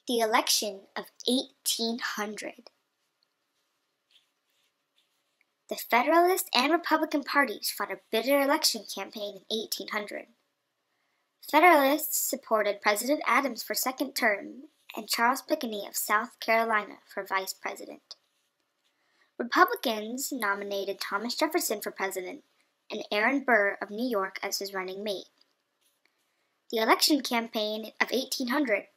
The election of 1800. The Federalist and Republican parties fought a bitter election campaign in 1800. Federalists supported President Adams for second term and Charles Pinckney of South Carolina for vice president. Republicans nominated Thomas Jefferson for president and Aaron Burr of New York as his running mate. The election campaign of 1800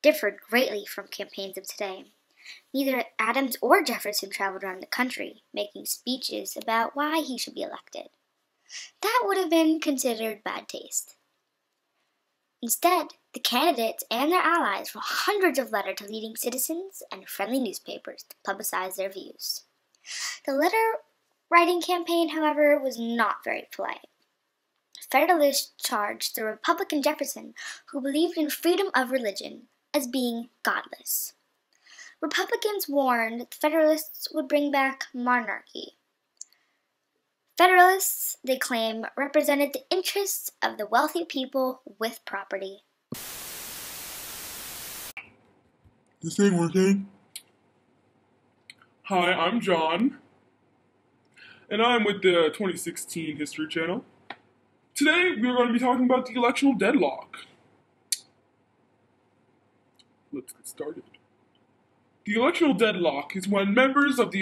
differed greatly from campaigns of today. Neither Adams or Jefferson traveled around the country, making speeches about why he should be elected. That would have been considered bad taste. Instead, the candidates and their allies wrote hundreds of letters to leading citizens and friendly newspapers to publicize their views. The letter-writing campaign, however, was not very polite. Federalists charged the Republican Jefferson, who believed in freedom of religion, as being godless. Republicans warned the Federalists would bring back monarchy. Federalists, they claim, represented the interests of the wealthy people with property. This ain't working. Hi, I'm John, and I'm with the 2016 History Channel. Today, we're going to be talking about the electoral deadlock. Let's get started. The electoral deadlock is when members of the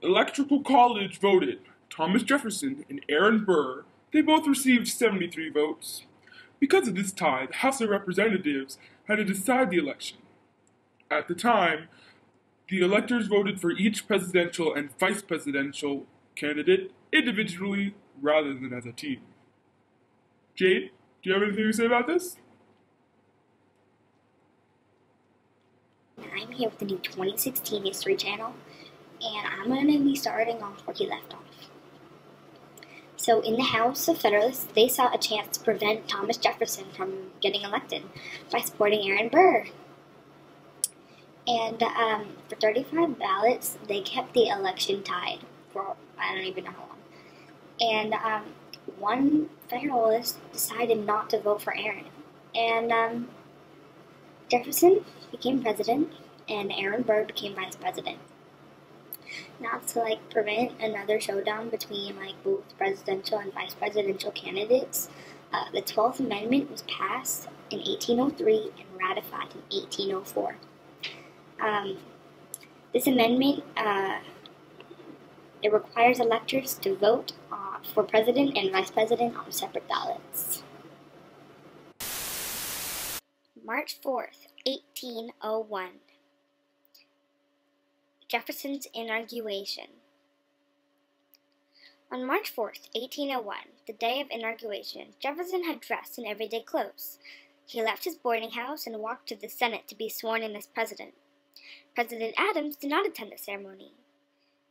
Electoral College voted. Thomas Jefferson and Aaron Burr, they both received 73 votes. Because of this tie, the House of Representatives had to decide the election. At the time, the electors voted for each presidential and vice presidential candidate individually rather than as a team. Jade, do you have anything to say about this? I'm here with the new 2016 History Channel, and I'm going to be starting off where he left off. So in the House of Federalists, they saw a chance to prevent Thomas Jefferson from getting elected by supporting Aaron Burr. And for 35 ballots, they kept the election tied for I don't even know how long. And one Federalist decided not to vote for Aaron. And Jefferson became president, and Aaron Burr became vice president. Not to prevent another showdown between both presidential and vice presidential candidates, the 12th Amendment was passed in 1803 and ratified in 1804. This amendment it requires electors to vote for president and vice president on separate ballots. March 4th, 1801. Jefferson's inauguration. On March 4th, 1801, the day of inauguration, Jefferson had dressed in everyday clothes. He left his boarding house and walked to the Senate to be sworn in as president. President Adams did not attend the ceremony.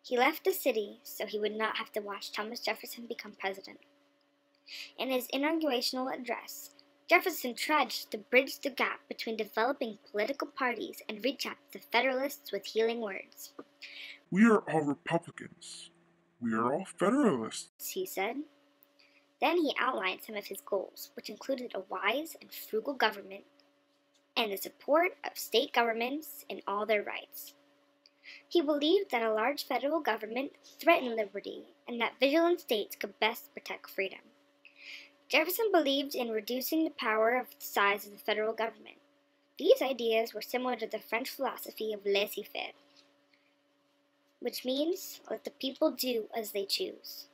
He left the city so he would not have to watch Thomas Jefferson become president. In his inaugurational address, Jefferson tried to bridge the gap between developing political parties and reach out to the Federalists with healing words. We are all Republicans. We are all Federalists, He said. Then he outlined some of his goals, which included a wise and frugal government and the support of state governments in all their rights. He believed that a large federal government threatened liberty and that vigilant states could best protect freedom. Jefferson believed in reducing the power of the size of the federal government. These ideas were similar to the French philosophy of laissez-faire, which means let the people do as they choose.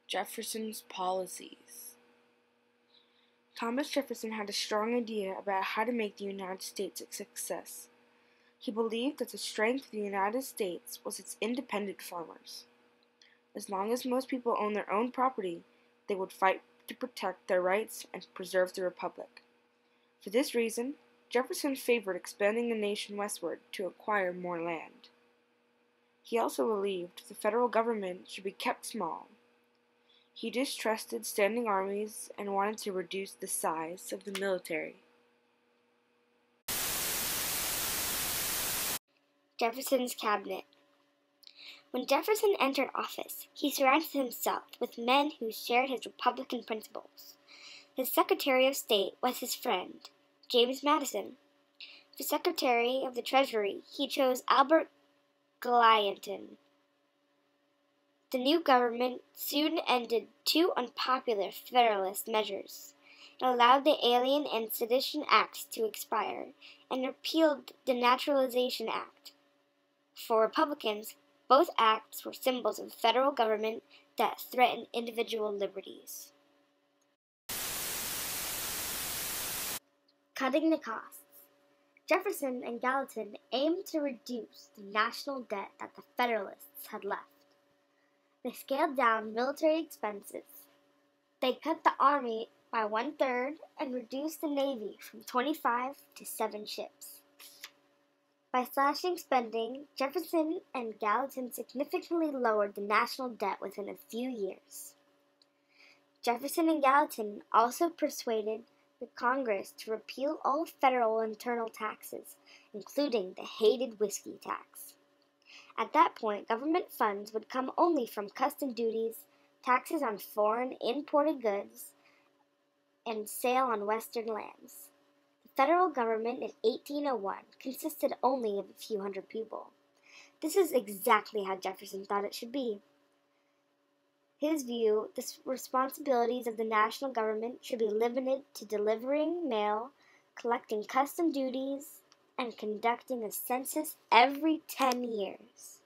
Jefferson's policies. Thomas Jefferson had a strong idea about how to make the United States a success. He believed that the strength of the United States was its independent farmers. As long as most people owned their own property, they would fight to protect their rights and preserve the republic. For this reason, Jefferson favored expanding the nation westward to acquire more land. He also believed the federal government should be kept small. He distrusted standing armies and wanted to reduce the size of the military. Jefferson's cabinet. When Jefferson entered office, he surrounded himself with men who shared his Republican principles. His Secretary of State was his friend, James Madison. For Secretary of the Treasury, he chose Albert Gallatin. The new government soon ended two unpopular Federalist measures. It allowed the Alien and Sedition Acts to expire and repealed the Naturalization Act. For Republicans, both acts were symbols of a federal government that threatened individual liberties. Cutting the costs. Jefferson and Gallatin aimed to reduce the national debt that the Federalists had left. They scaled down military expenses. They cut the Army by 1/3 and reduced the Navy from 25 to 7 ships. By slashing spending, Jefferson and Gallatin significantly lowered the national debt within a few years. Jefferson and Gallatin also persuaded the Congress to repeal all federal internal taxes, including the hated whiskey tax. At that point, government funds would come only from custom duties, taxes on foreign imported goods, and sale on western lands. The federal government in 1801 consisted only of a few hundred people. This is exactly how Jefferson thought it should be. His view, the responsibilities of the national government should be limited to delivering mail, collecting custom duties, and conducting a census every 10 years.